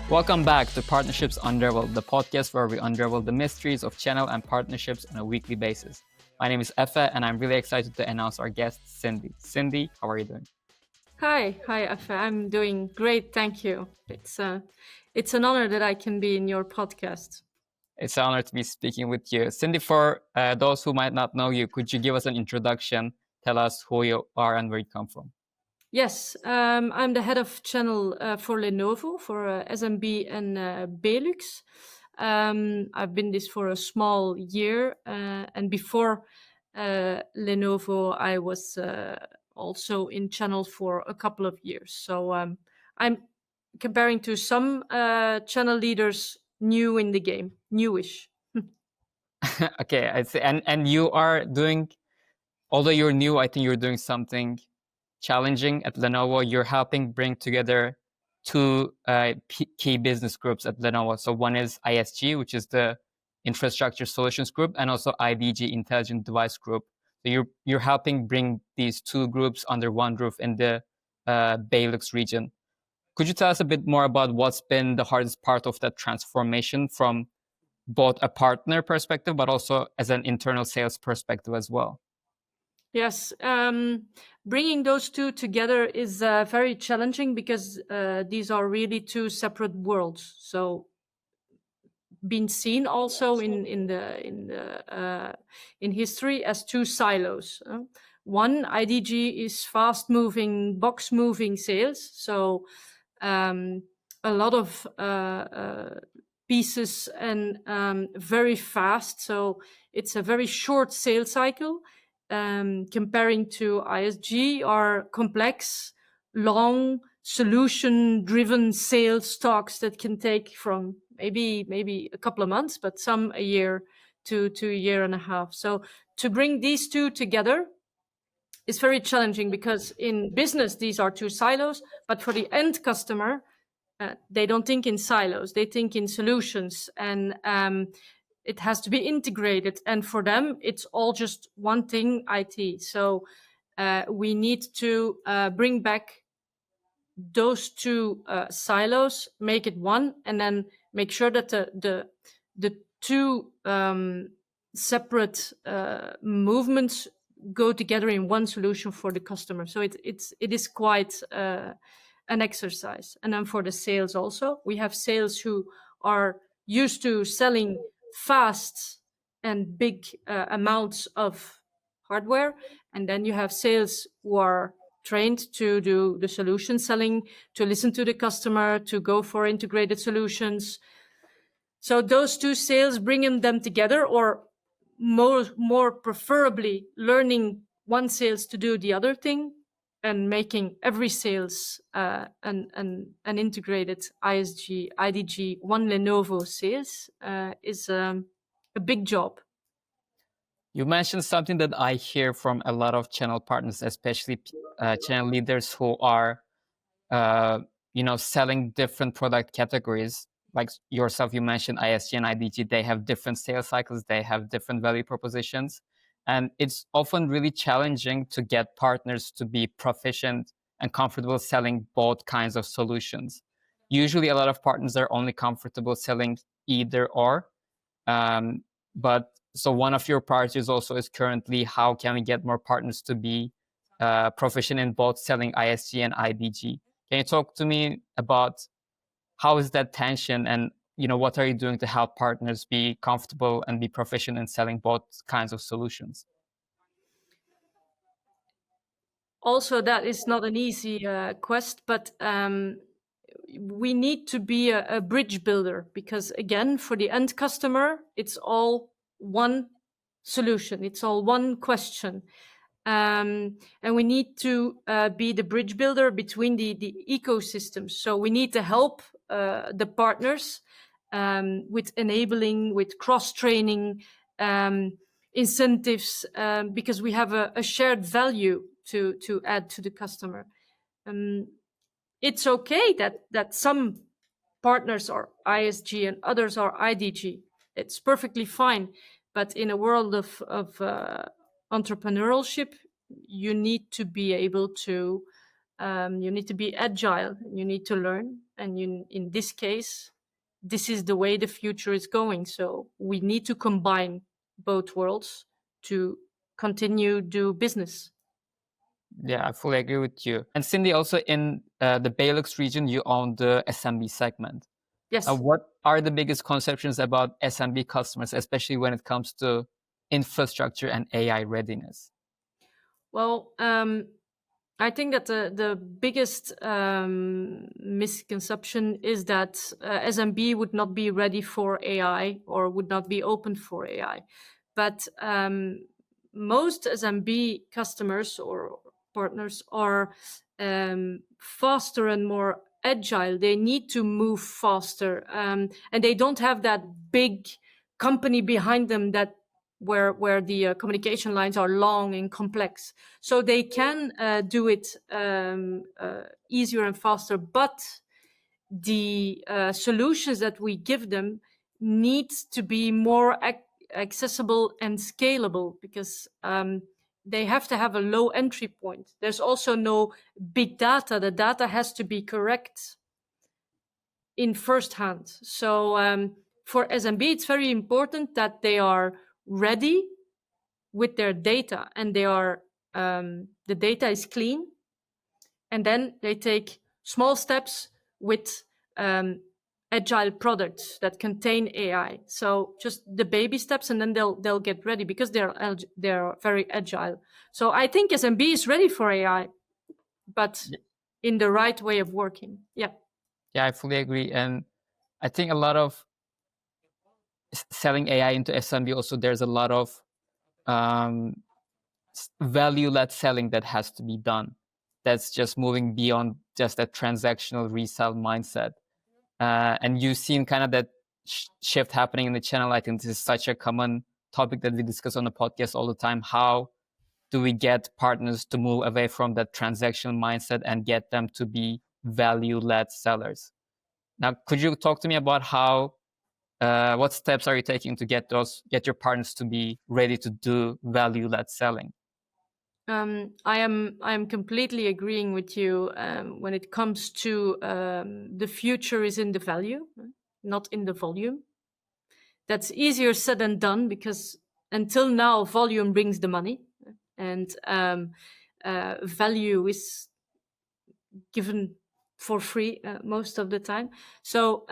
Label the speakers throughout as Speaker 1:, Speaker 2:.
Speaker 1: Welcome back to Partnerships Unraveled, the podcast where we unravel the mysteries of channel and partnerships on a weekly basis. My name is Efe, and I'm really excited to announce our guest, Cindy. Cindy, how are you doing?
Speaker 2: Hi, Afe. I'm doing great, thank you. It's an honor that I can be in your podcast.
Speaker 1: It's an honor to be speaking with you. Cindy, for those who might not know you, could you give us an introduction? Tell us who you are and where you come from.
Speaker 2: Yes, I'm the head of channel for Lenovo, for SMB and BeLux. I've been this for a small year, and before Lenovo, I was also in channel for a couple of years. So I'm comparing to some channel leaders new in the game, newish.
Speaker 1: Okay, I see. And you are doing, although you're new, I think you're doing something challenging at Lenovo. You're helping bring together two key business groups at Lenovo. So one is ISG, which is the Infrastructure Solutions Group, and also IDG, Intelligent Device Group. So you're helping bring these two groups under one roof in the BeLux region. Could you tell us a bit more about what's been the hardest part of that transformation from both a partner perspective, but also as an internal sales perspective as well?
Speaker 2: Yes, bringing those two together is very challenging because these are really two separate worlds. So, been seen also in history as two silos. One, IDG is fast moving, box moving sales. So, a lot of pieces and very fast. So it's a very short sales cycle. Comparing to ISG are complex, long, solution-driven sales talks that can take from maybe a couple of months, but some a year to a year and a half. So to bring these two together is very challenging because in business these are two silos, but for the end customer, they don't think in silos; they think in solutions, and it has to be integrated. And for them, it's all just one thing: IT. So we need to bring back those two silos, make it one, and then make sure that the two separate movements go together in one solution for the customer. So it is quite an exercise. And then for the sales also, we have sales who are used to selling fast and big amounts of hardware, and then you have sales who are trained to do the solution selling, to listen to the customer, to go for integrated solutions. So those two sales, bringing them together, or more preferably learning one sales to do the other thing, and making every sales an integrated ISG, IDG, one Lenovo sales is a big job.
Speaker 1: You mentioned something that I hear from a lot of channel partners, especially channel leaders who are, selling different product categories. Like yourself, you mentioned ISG and IDG. They have different sales cycles. They have different value propositions, and it's often really challenging to get partners to be proficient and comfortable selling both kinds of solutions. Usually, a lot of partners are only comfortable selling either or, but so one of your priorities also is currently how can we get more partners to be proficient in both selling ISG and IDG? Can you talk to me about how is that tension, and what are you doing to help partners be comfortable and be proficient in selling both kinds of solutions?
Speaker 2: Also, that is not an easy quest, but we need to be a bridge builder because, again, for the end customer, it's all one solution, it's all one question. And we need to be the bridge builder between the ecosystems. So we need to help the partners with enabling, with cross-training, incentives, because we have a shared value to add to the customer. It's okay that some partners are ISG and others are IDG. It's perfectly fine. But in a world of entrepreneurship, you need to be able to You need to be agile. You need to learn. And in this case, this is the way the future is going. So we need to combine both worlds to continue do business.
Speaker 1: Yeah, I fully agree with you. And Cindy, also in the BeLux region, you own the SMB segment.
Speaker 2: Yes.
Speaker 1: What are the biggest conceptions about SMB customers, especially when it comes to infrastructure and AI readiness?
Speaker 2: Well, I think that the biggest misconception is that SMB would not be ready for AI or would not be open for AI. But most SMB customers or partners are faster and more agile. They need to move faster, and they don't have that big company behind them that where the communication lines are long and complex. So they can do it easier and faster, but the solutions that we give them need to be more accessible and scalable, because they have to have a low entry point. There's also no big data. The data has to be correct in first hand. So for SMB, it's very important that they are ready with their data, and they are the data is clean, and then they take small steps with agile products that contain AI. So just the baby steps, and then they'll get ready because they're very agile. So I think SMB is ready for AI, but in the right way of working. Yeah.
Speaker 1: Yeah, I fully agree. And I think a lot of selling AI into SMB, also there's a lot of value-led selling that has to be done. That's just moving beyond just that transactional resale mindset. And you've seen kind of that shift happening in the channel. I think this is such a common topic that we discuss on the podcast all the time. How do we get partners to move away from that transactional mindset and get them to be value-led sellers? Now, could you talk to me about how, what steps are you taking to get your partners to be ready to do value-led selling?
Speaker 2: I am completely agreeing with you when it comes to the future is in the value, not in the volume. That's easier said than done, because until now volume brings the money, and value is given for free most of the time. So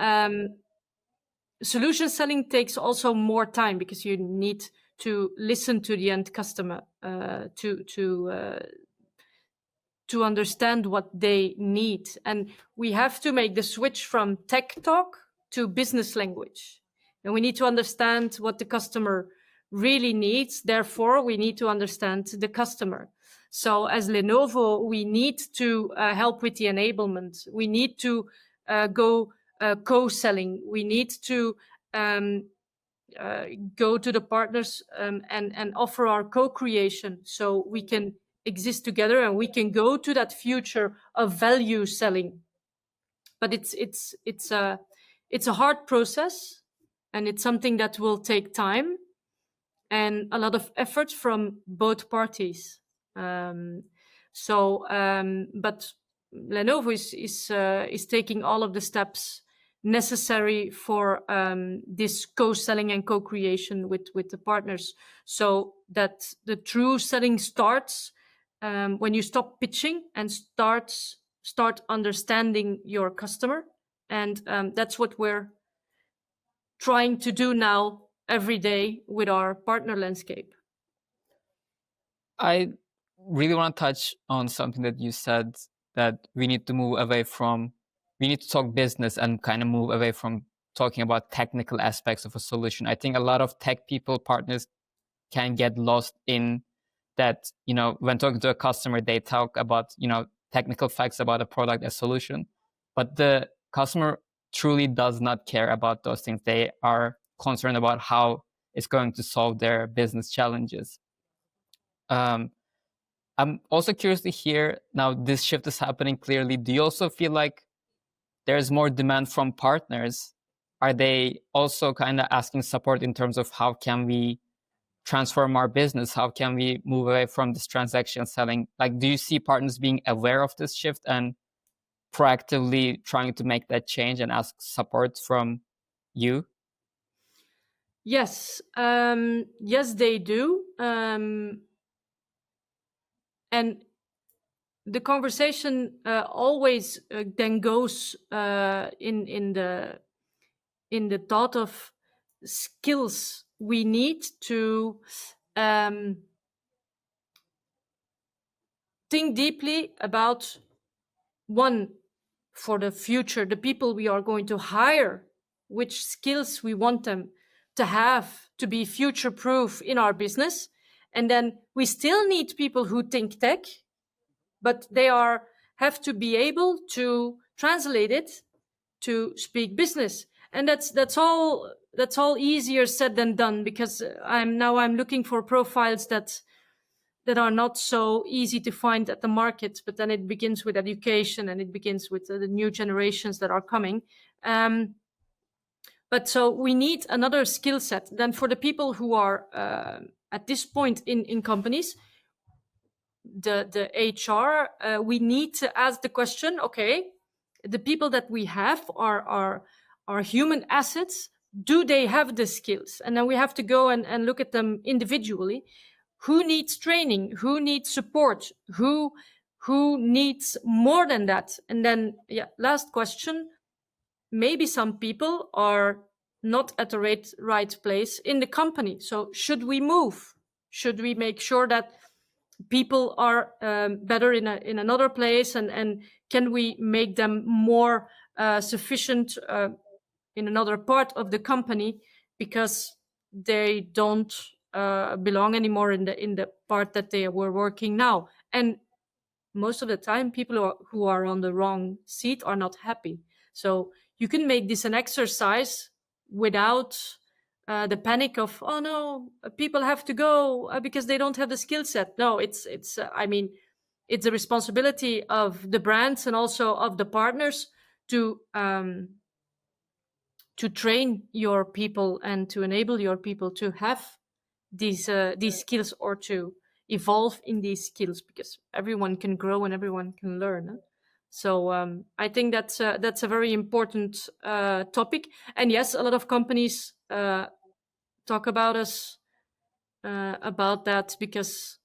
Speaker 2: solution selling takes also more time, because you need to listen to the end customer to understand what they need. And we have to make the switch from tech talk to business language. And we need to understand what the customer really needs. Therefore, we need to understand the customer. So as Lenovo, we need to help with the enablement. We need to go co-selling. We need to go to the partners and offer our co-creation, so we can exist together and we can go to that future of value selling. But it's a hard process, and it's something that will take time and a lot of effort from both parties. But Lenovo is taking all of the steps necessary for this co-selling and co-creation with the partners, so that the true selling starts when you stop pitching and start understanding your customer. And that's what we're trying to do now every day with our partner landscape.
Speaker 1: I really want to touch on something that you said, that we need to move away from, we need to talk business and kind of move away from talking about technical aspects of a solution. I think a lot of tech people, partners, can get lost in that, when talking to a customer, they talk about, technical facts about a product, a solution, but the customer truly does not care about those things. They are concerned about how it's going to solve their business challenges. I'm also curious to hear, now this shift is happening clearly. Do you also feel like there's more demand from partners? Are they also kind of asking support in terms of how can we transform our business? How can we move away from this transaction selling? Like, do you see partners being aware of this shift and proactively trying to make that change and ask support from you?
Speaker 2: Yes, yes, they do. And the conversation always then goes in the thought of skills we need to think deeply about, one, for the future, the people we are going to hire, which skills we want them to have to be future proof in our business. And then we still need people who think tech, but they have to be able to translate it to speak business. And that's all easier said than done, because I'm looking for profiles that are not so easy to find at the market. But then it begins with education, and it begins with the new generations that are coming. But so we need another skill set. Then for the people who are at this point in companies, the HR, we need to ask the question: okay, the people that we have are human assets. Do they have the skills? And then we have to go and look at them individually. Who needs training? Who needs support? Who needs more than that? And then, last question. Maybe some people are not at the right place in the company. So should we move? Should we make sure that people are better in another place? And can we make them more sufficient in another part of the company, because they don't belong anymore in the part that they were working now? And most of the time, people who are on the wrong seat are not happy. So you can make this an exercise without the panic of, oh no, people have to go because they don't have the skill set. No, it's the responsibility of the brands and also of the partners to train your people and to enable your people to have these skills, or to evolve in these skills, because everyone can grow and everyone can learn. Huh? So I think that's a very important topic. And yes, a lot of companies talk about us about that, because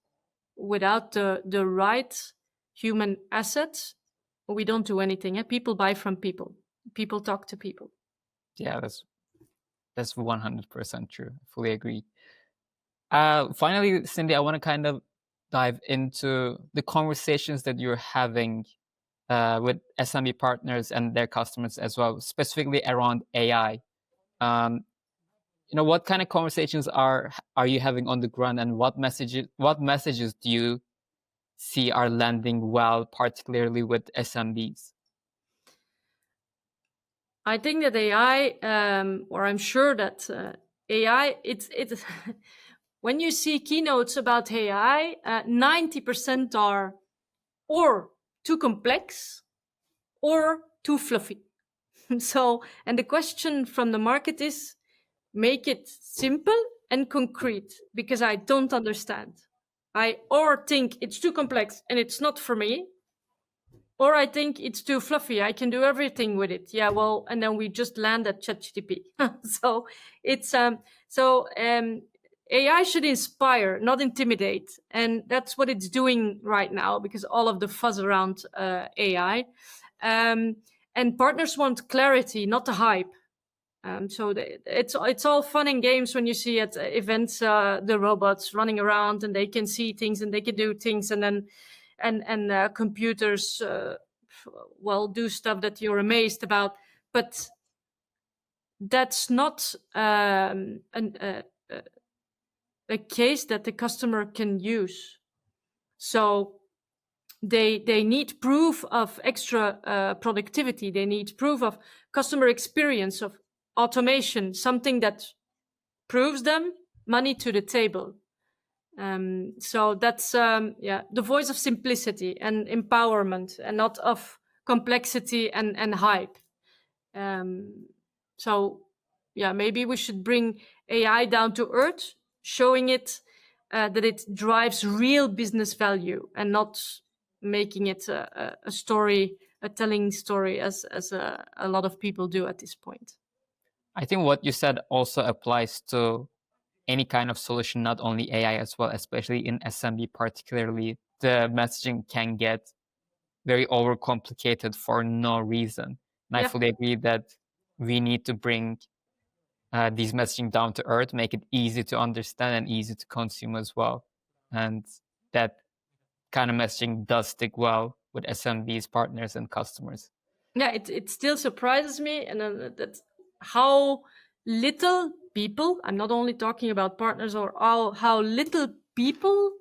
Speaker 2: without the right human assets, we don't do anything. People buy from people. People talk to people.
Speaker 1: Yeah, that's 100% true. I fully agree. Finally, Cindy, I want to kind of dive into the conversations that you're having with SMB partners and their customers as well, specifically around AI. What kind of conversations are you having on the ground, and what messages do you see are landing well, particularly with SMBs?
Speaker 2: I think that AI, or I'm sure that AI, it's when you see keynotes about AI, 90% are or too complex or too fluffy. So, and the question from the market is, make it simple and concrete, because I don't understand. I or think it's too complex and it's not for me, or I think it's too fluffy. I can do everything with it. Yeah, well, and then we just land at ChatGPT. So it's AI should inspire, not intimidate, and that's what it's doing right now, because all of the fuzz around AI, and partners want clarity, not the hype. So it's all fun and games when you see at events the robots running around and they can see things and they can do things, and then and computers do stuff that you're amazed about. But that's not a case that the customer can use. So they need proof of extra productivity. They need proof of customer experience, of automation, something that proves them money to the table. So that's the voice of simplicity and empowerment, and not of complexity and hype. So maybe we should bring AI down to earth, showing it that it drives real business value and not making it a story, a telling story as a lot of people do at this point.
Speaker 1: I think what you said also applies to any kind of solution, not only AI as well, especially in SMB particularly. The messaging can get very overcomplicated for no reason. And I
Speaker 2: Yeah.
Speaker 1: fully agree that we need to bring these messaging down to earth, make it easy to understand and easy to consume as well. And that kind of messaging does stick well with SMBs, partners, and customers.
Speaker 2: Yeah, it still surprises me, and that how little people, I'm not only talking about partners, or how little people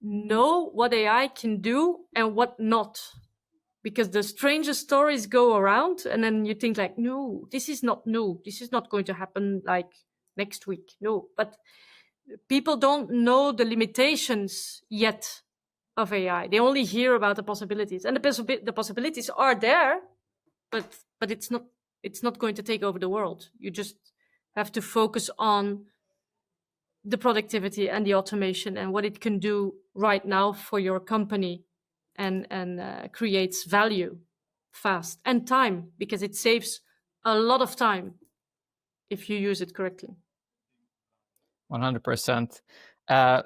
Speaker 2: know what AI can do and what not. Because the strangest stories go around, and then you think like, no, this is not new. This is not going to happen like next week. No, but people don't know the limitations yet of AI. They only hear about the possibilities, and the possibilities are there, but it's not going to take over the world. You just have to focus on the productivity and the automation and what it can do right now for your company, and creates value fast and time, because it saves a lot of time if you use it correctly.
Speaker 1: 100%.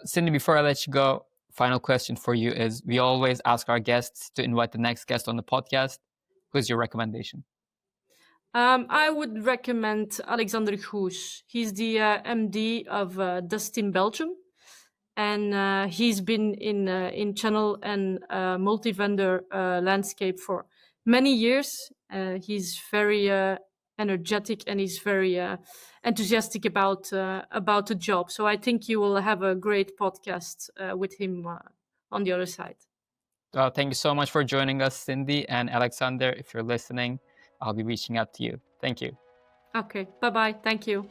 Speaker 1: Cindy, before I let you go, final question for you is, we always ask our guests to invite the next guest on the podcast. Who's your recommendation?
Speaker 2: I would recommend Alexander Goes. He's the MD of Dust in Belgium, and he's been in channel and multi-vendor landscape for many years. He's very energetic, and he's very enthusiastic about the job. So I think you will have a great podcast with him on the other side.
Speaker 1: Well, thank you so much for joining us, Cindy and Alexander. If you're listening, I'll be reaching out to you. Thank you.
Speaker 2: Okay, bye-bye. Thank you.